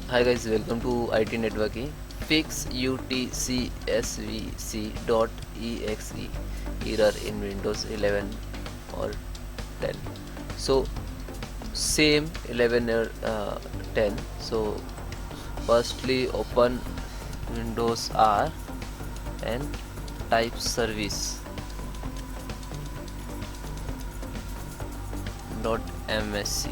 Hi guys, welcome to IT Networking. Fix Utcsvc.exe error in Windows 11 or 10. So same 11 or 10. So firstly open Windows R and type service dot msc.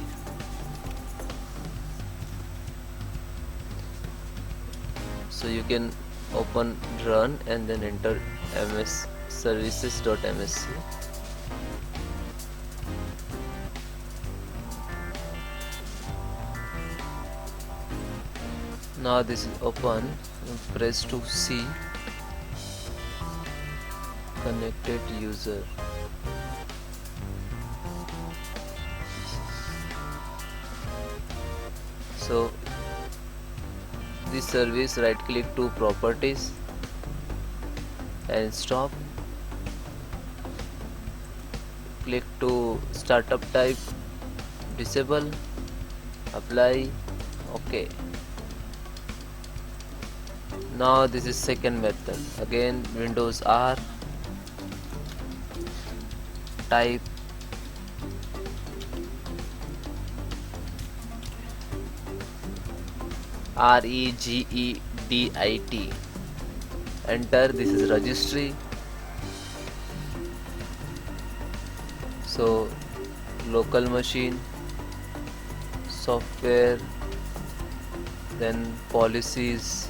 So you can open run and then enter ms services.msc. Now this is open. Press to C connected user. So this service, right click to properties and stop, click to startup type, disable, apply, OK. Now this is second method. Again Windows R, type regedit, enter. This is registry. So local machine, software, then policies,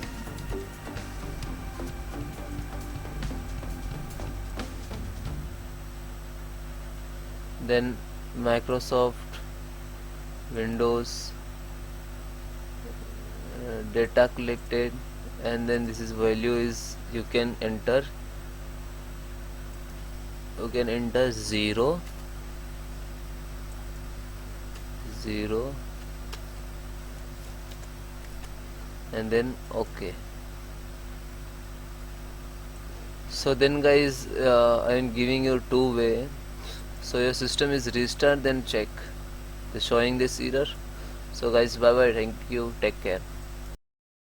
then Microsoft, Windows, data collected, and then this is value is you can enter 0 0 and then OK. So then guys, I am giving you two way. So your system is restart, then check the showing this error. So guys, bye bye, thank you, take care.